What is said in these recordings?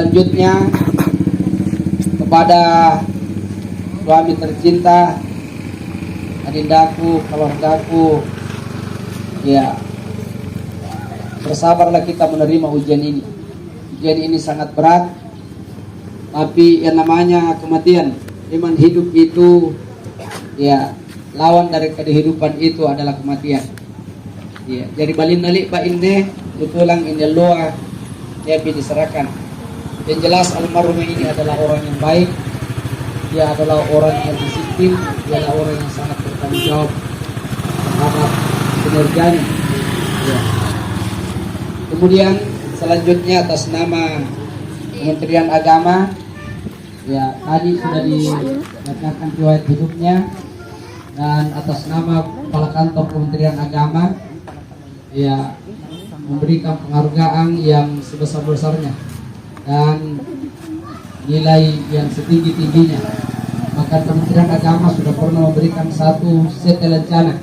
Selanjutnya kepada suami tercinta, adindaku, keluargaku, ya bersabarlah kita menerima ujian ini. Ujian ini sangat berat, tapi yang namanya kematian, iman hidup itu ya lawan dari kehidupan itu adalah kematian. Ya, jadi balin nalik pak ini tulang ini loa ya diserahkan. Yang jelas almarhum ini adalah orang yang baik, dia adalah orang yang disiplin, dia adalah orang yang sangat bertanggung jawab terhadap kinerjanya. Ya. Kemudian selanjutnya atas nama Kementerian Agama, ya tadi sudah dinyatakan riwayat hidupnya, dan atas nama Kepala Kantor Kementerian Agama, ya memberikan penghargaan yang sebesar-besarnya dan nilai yang setinggi-tingginya. Maka Kementerian Agama sudah pernah memberikan satu setelencana,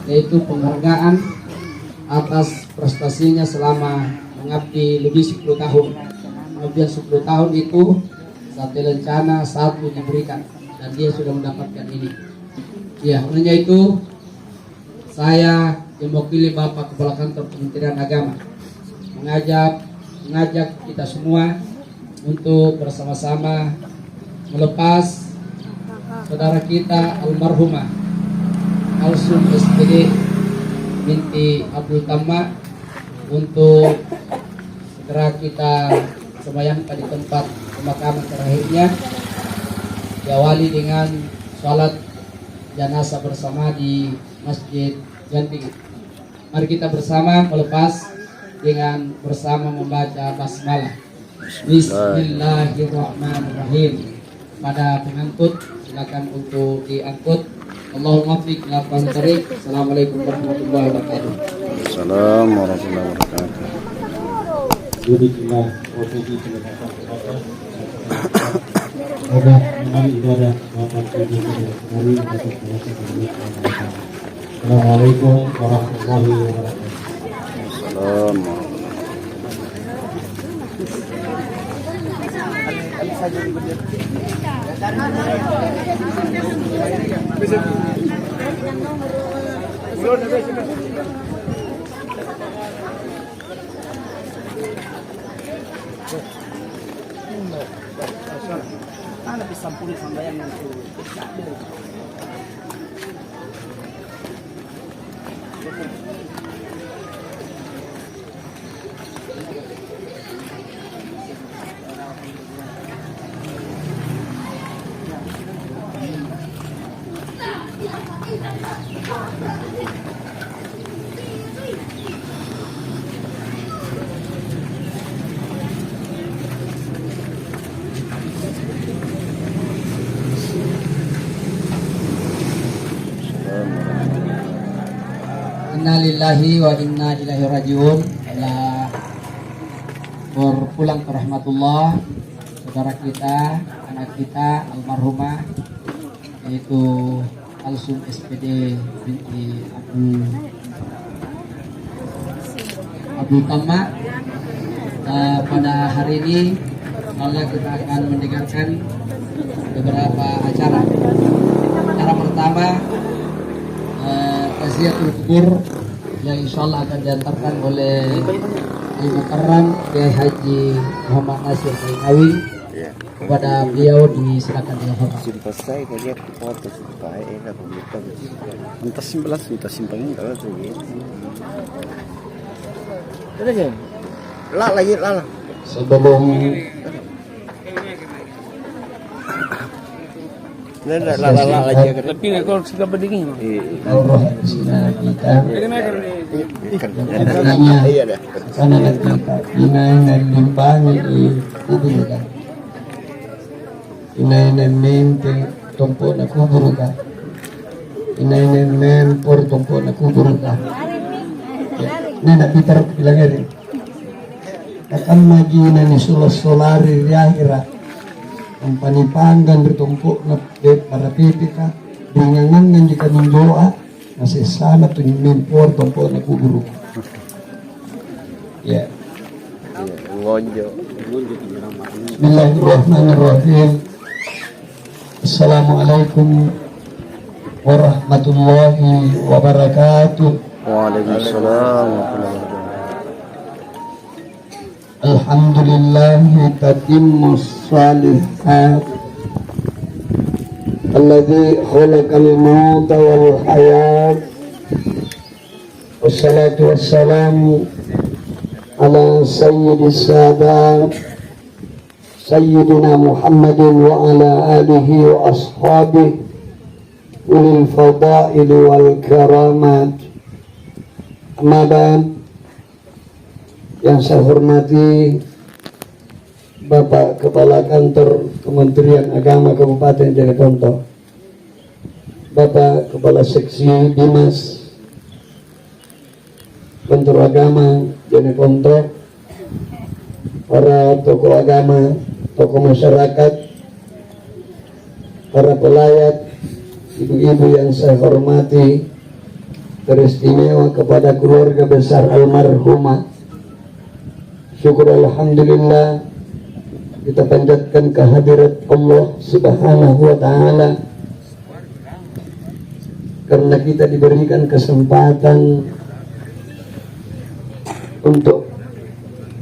yaitu penghargaan atas prestasinya selama mengabdi lebih 10 tahun. Kemudian 10 tahun itu satu lencana satu diberikan, dan dia sudah mendapatkan ini. Ya, olehnya itu saya yang mewakili Bapak Kepala Kantor Kementerian Agama mengajak kita semua untuk bersama-sama melepas saudara kita almarhumah Alsum SPD binti Abdul Tamma untuk segera kita sembahyangkan di tempat pemakaman terakhirnya, diawali dengan sholat jenazah bersama di Masjid Ganti. Mari kita bersama melepas dengan bersama membaca basmalah. Bismillahirrahmanirrahim. Pada pengangkut silakan untuk diangkut. Allahumma fiq lafan tarik. Assalamualaikum warahmatullahi wabarakatuh. Assalamualaikum warahmatullahi wabarakatuh. Duduklah posisi kelihatan kepada ibadah mengenai ibadah Bapak Ibu dari Bapak Assalamualaikum warahmatullahi wabarakatuh. Ana bisa pulih sambayan itu. Inna lillahi wa inna ilaihi rajiun. Telah berpulang ke rahmatullah saudara kita, anak kita almarhumah, yaitu Alsum SPD binti Abdul Tamma. Pada hari ini Allah kita akan mendengarkan beberapa acara. Acara pertama Taziyatul Kubur yang insya Allah akan diantarkan oleh Al-Mukarram Kiai Haji Muhammad Nasir Kawi. Kepada beliau disilakan dengan hormat. Sumpah saya kali aku foto sumpah enak pemerintah entah simpelas entah simpangin kalau tuh gitu. Terus lah lagi lah. Sebelum Lah lagi Tapi kalau suka berdingin. Allah sudah kita Iya iya dah karena kita inai nimbangi kubur kan inai mente tompo na kubur kan inai por tompo na kubur kan nena bitar bilang ini akan magi nani solari riahira ang panipanggan bertumpuk na para pipita bingangan ng jika doa kasi sana tunyumin por tumpuk na kubur ya ngonjo. Bismillahirrahmanirrahim. Assalamualaikum warahmatullahi wabarakatuh. Waalaikumsalam warahmatullahi wabarakatuh. Alhamdulillahi tatimmus shalihat alladzi khalaqal mauta wal hayat. Wassalatu wassalamu ala sayyidis sadat Sayyidina Muhammadin wa ala alihi wa ashabihi ulil fadaili wal karamat. Amma ba'd. Yang saya hormati Bapak Kepala Kantor Kementerian Agama Kabupaten Jeneponto, Bapak Kepala Seksi Dinas Kantor Agama Jeneponto, para tokoh agama, tokoh masyarakat, para pelayat, ibu-ibu yang saya hormati, teristimewa kepada keluarga besar almarhumah. Syukur alhamdulillah kita panjatkan kehadirat Allah Subhanahu wa taala karena kita diberikan kesempatan untuk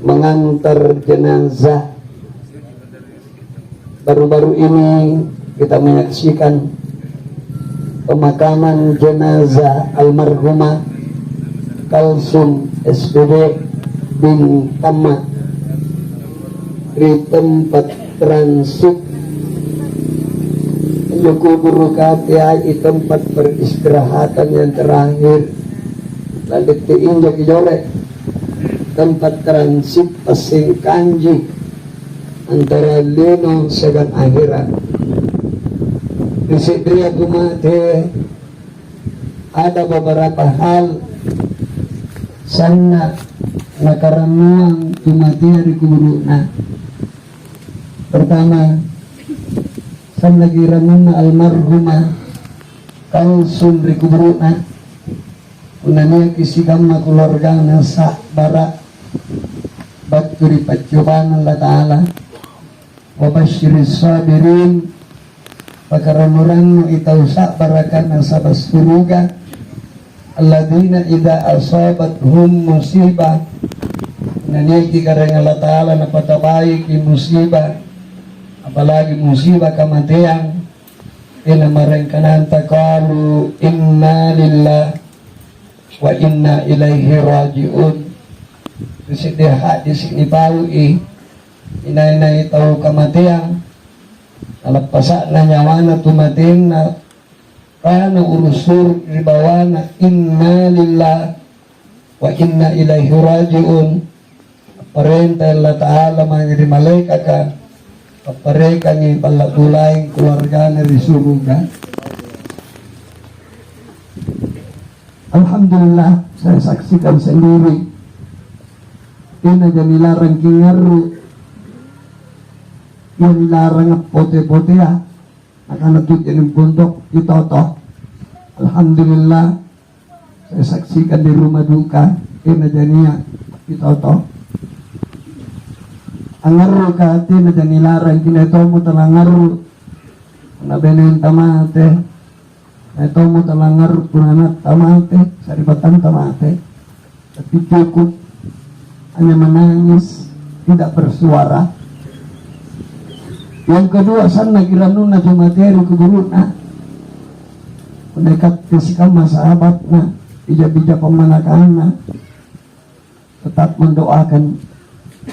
mengantar jenazah. Baru-baru ini kita menyaksikan pemakaman jenazah almarhumah Kalsum SBD bin Tama di tempat transit Joko KTI, tempat peristirahatan yang terakhir. Lalu diinjak jore tempat transit Pasing Kanji antara lino segan akhirat. Di Sidria Dumate ada beberapa hal sana nakaramuang tumatiya di kuburuna. Pertama, san lagi ramuna almarhumah Kalsum di kuburuna. Unanya kisikam keluarga nasa barak baturi pacubaan Allah Ta'ala wa basyiris sabirin pakaramurang itausa barakan nasabas suruga alladzina idza asabathum musibah naniki kareng Allah Ta'ala napatabaik di musibah, apalagi musibah kematian, ina marengkanan taqalu inna lillah wa inna ilaihi raji'un. Disini hadis ini paui inay tahu kematian alapasak na nyawana tumatin na kana urusur ribawana inna lillah wa inna ilaihi raji'un. Perintah Allah Ta'ala menjadi malaikat kan mereka ni balak-bulai keluarga dari surga. Alhamdulillah saya saksikan sendiri ini jadi larang kingaru yang larang pote-pote ya akan natut jadi pondok ditoto. Alhamdulillah saya saksikan di rumah duka ini jadinya ditoto. Angaru kati na jadi larang kinetomo talangaru na benin tamate netomo talangaru punanat tamate saribatan tamate tapi cukup hanya menangis, tidak bersuara. Yang kedua, sana kiranuna jumateri kuburuna mendekat kesikama sahabatna bija-bija pemanakana tetap mendoakan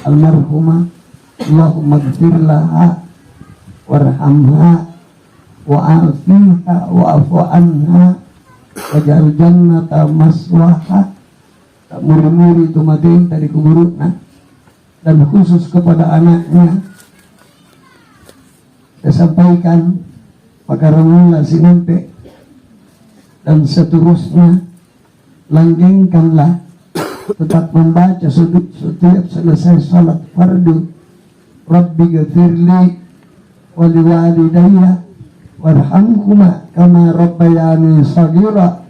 almarhumah, Allahumma gfir laha warhamha wa'afiha wa'afu anha waj'al jannata maswaha. Tak muri-muri itu matiin dari kuburuna, dan khusus kepada anaknya saya sampaikan pakaramula sinimpe dan seterusnya. Langgengkanlah tetap membaca setiap selesai salat fardu Rabbi ghafirli wali walidayya warhamhuma kama rabbayani shaghira.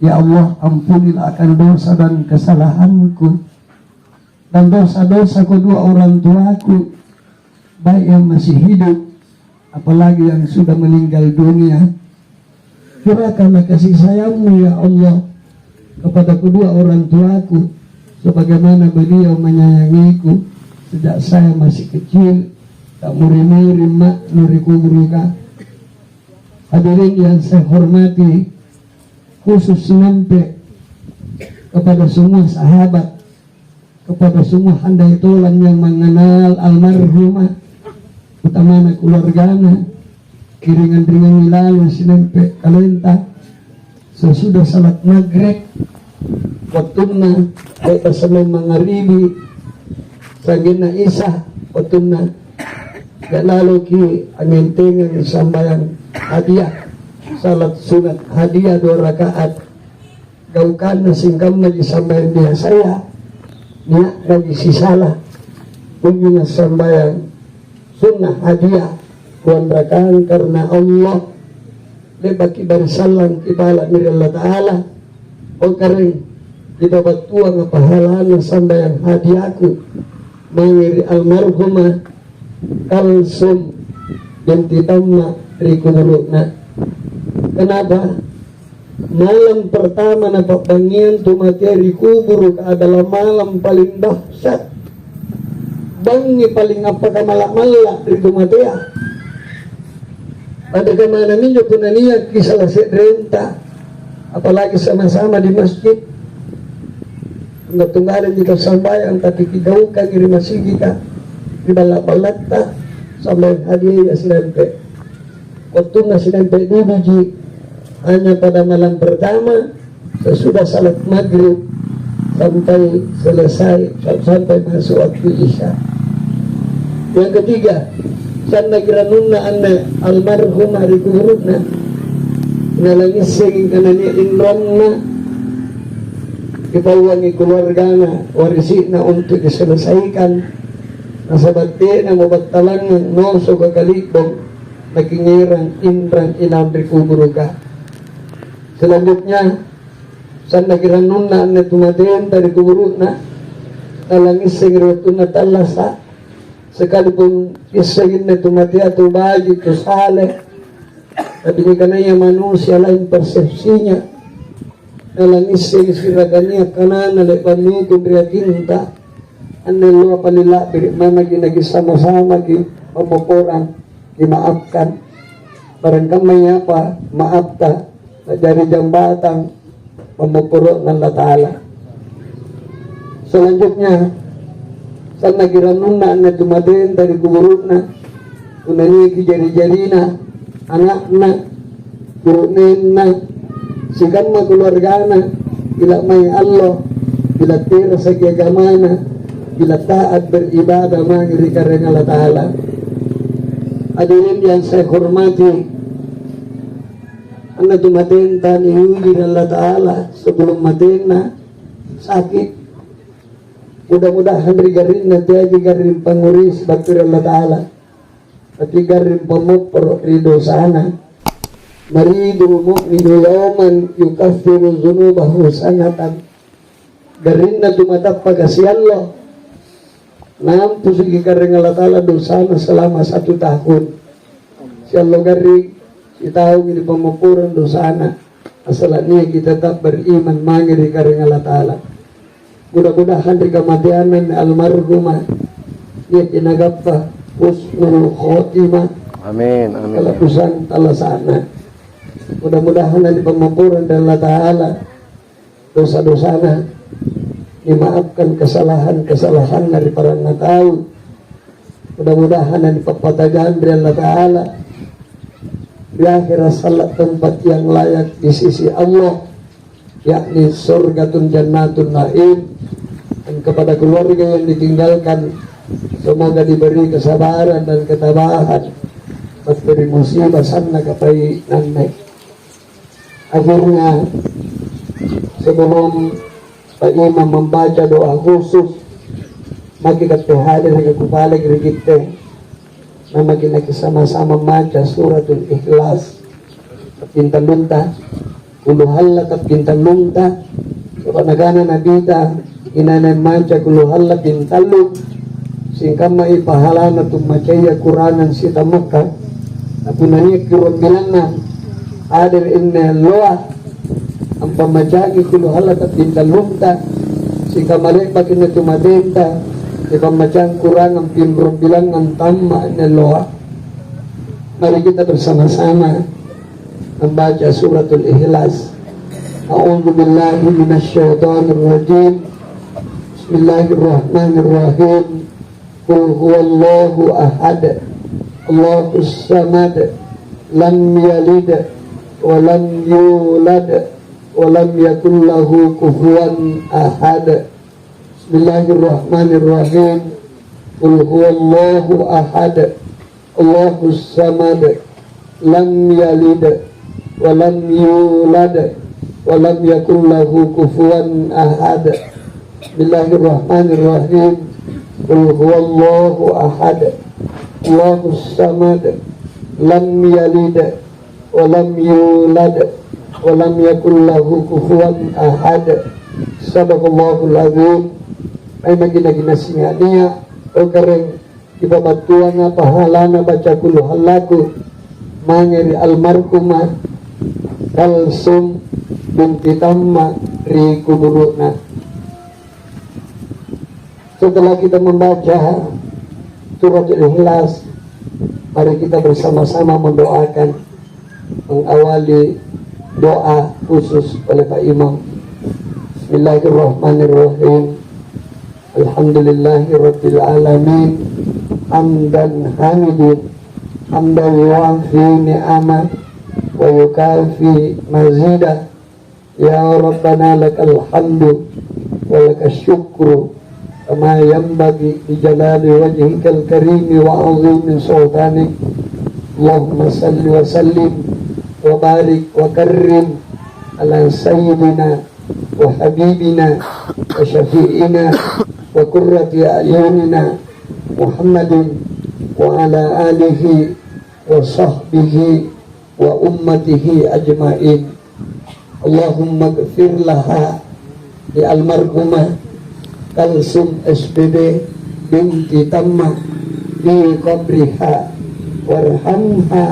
Ya Allah, ampunilah akan dosa dan kesalahanku dan dosa-dosa kedua orang tuaku, baik yang masih hidup, apalagi yang sudah meninggal dunia. Curahkanlah kasih sayang-Mu ya Allah kepada kedua orang tuaku, sebagaimana beliau menyayangiku sejak saya masih kecil, tak muri-muri mak nuri kuburuka. Hadirin yang saya hormati, khusus sampai kepada semua sahabat, kepada semua handai tolan yang mengenal almarhumah, utamanya keluarganya, kiringan-kiringan lalu sinampe kalenta. Sesudah salat maghrib, waktunya kita sampai mengharibi sagina isa, waktunya gak lalu ki angintingan sambayang hadiah salat sunat hadiah 2 rakaat gaukan na singkam na sambayang dia saya niya lagi sisala punya na sambayang sunnah hadiah 2 rakaat karena Allah lebak ibarisalang kibala ni Allah Ta'ala o karing kita batua nga pahalaan na sambayang hadiahku mangiri almarhumah kalsum dan titamma rikuburukna. Kenapa? Malam pertama na pagbangian tumateri kuburuk adalah malam paling dahsyat. Bangi paling apakamalak-malak dari tumatea. Pada kemana ninyo punaniya kisah renta, apalagi sama-sama di masjid. Tunggalan jika sambayan tapi kidaukan iri masigi ka dibalak-balak ta sampai hadiah sinampe. Waktu na sinampe dibuji hanya pada malam pertama sesudah salat maghrib sampai selesai sampai masuk waktu isya. Yang ketiga, sana kiranuna anna almarhumah rikuhuruna nalangis sing kananya inronna ipawangi keluargana warisina untuk diselesaikan nasabati na mabattalang noso kakalibong nakingirang inrang inabri kuburuka. Selanjutnya sana kiranuna na tumaten dari kuburuna nalangis sing rotuna talasa sekalipun isagin na tumati atau bagi kusale tapi kanaya manusia lain persepsinya nalangis sing siraganya kanana lepanu kudria kinta anelo palila mana ginagi sama-sama gi pamoporan dimaafkan barangkamay apa maaf ta dari jambatan pamoporo ng Allah Ta'ala. Selanjutnya sana giranuna na tumaden dari kuburuk na unani kijari-jari na anak na kurunin na sikan ma keluarga na bila may Allah bila tira sa kiagamana bila taat beribadah mangiri kareng Allah Ta'ala. Hadirin yang saya hormati, anda tumaten tani hujir Allah Ta'ala sebelum maten na sakit. Mudah-mudahan rigarin nanti aja garin panguris baktir Allah Ta'ala tapi garin pamupro rido sana maridu mu'minu yawman yukafiru zunubahu sanatan garin na tumatap pagasi Allah nampu segi garing Allah Ta'ala dosana selama 1 tahun si Allah garing itahu ini pamupuran dosana asalnya kita tetap beriman mangiri garing Allah Ta'ala. Mudah-mudahan di kematianan almarhumah dia tinagapa husnul khotimah. Amin. Amin. Kalapusan talasana. Mudah-mudahan di pemapuran dan Allah Ta'ala dosa-dosana dimaafkan kesalahan-kesalahan dari para tahu. Mudah-mudahan di pepatagan dari Allah Ta'ala di akhirat salat tempat yang layak di sisi Allah, yakni surgatun jannatun naim. Dan kepada keluarga yang ditinggalkan semoga diberi kesabaran dan ketabahan beri musibah sana kapai naik. Akhirnya sebelum Pak Imam membaca doa khusus maki hadir ke kepala kita nama kita sama-sama membaca suratul ikhlas pintan lunta uluhalla kat pintan lunta kepada nabita inanan manca kuluhalla bintalog singkam maipahala na tumacaya kurangan si tamaka aku nanya kurang bilangan adir inna loa ang pamajagi kuluhalla at bintalogta singkam malipak na tumadenta di pamajang kurangan pinrong bilangan tama na loa. Mari kita bersama-sama membaca suratul Ikhlas. A'udzu billahi minasyaitonir rajim. Bismillahirrahmanirrahim. Qul huwallahu ahad. Allahus samad. Lam yalid wa lam yulad wa lam yakul lahu kufuwan ahad. Bismillahirrahmanirrahim. Qul huwallahu ahad. Allahus samad. Lam yalid wa lam yulad wa lam yakul lahu kufuwan ahad. Bismillahirrahmanirrahim. Qul huwallahu ahad. Allahus samad. Lam yalid wa lam yulad wa lam yakul lahu kufuwan ahad. Sadaqallahul azim. Ay magina-ginasinya niya o kareng ibabatuan nga pahala na baca kuluhalaku mangeri almarhumah Kalsum binti Tamma ri kuburuna. Setelah kita membaca surat Al-Ikhlas, mari kita bersama-sama mendoakan, mengawali doa khusus oleh Pak Imam. Bismillahirrahmanirrahim. Alhamdulillahirabbil alamin. Hamdan hamidin, hamdan yuafi ni'amah wa yukafi mazidah. Ya Rabbana lakal hamdu wa lakas syukru kama yanbaghi bi jalali wajhikal karimi wa azimi sultanik. Allahumma salli wa sallim wa barik wa karrim ala sayyidina wa habibina wa syafi'ina wa qurrati a'yunina Muhammadin wa ala alihi wa sahbihi wa ummatihi ajma'in. Allahumma gfir laha di almarhumah Kalsum SBD binti Tamma di qabriha warhamha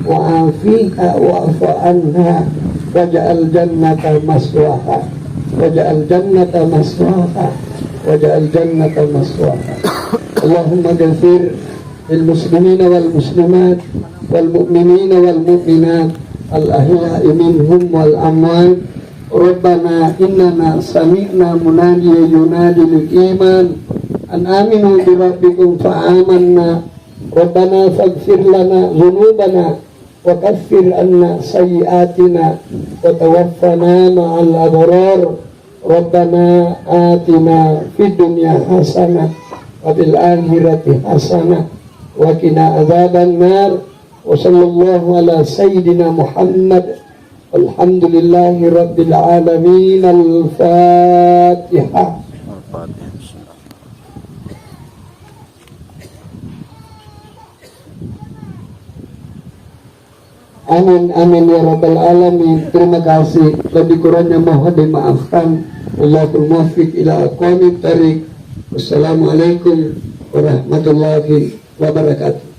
wa afiha wa afu anha waja'al jannata maswaha waja'al jannata maswaha waja'al jannata maswaha. Allahumma ghafir lil muslimina wal muslimat wal mu'minina wal mu'minat al ahya'i minhum wal amwat. Rabbana innana sami'na munadiyan yunadi lil iman an aminu bi rabbikum fa amanna. Rabbana faghfir lana dhunubana wa kaffir anna sayyi'atina wa tawaffana ma'al abrar. Rabbana atina fid dunya hasanah wa fil akhirati hasanah wa qina adzaban nar. Wa sallallahu ala sayyidina Muhammad. Alhamdulillahi rabbil alamin. Al-Fatihah. Amin amin ya rabbal alamin. Terima kasih, lebih kurangnya mohon dimaafkan. Allahul muwaffiq ila aqwamit thariq. Wassalamualaikum warahmatullahi wabarakatuh.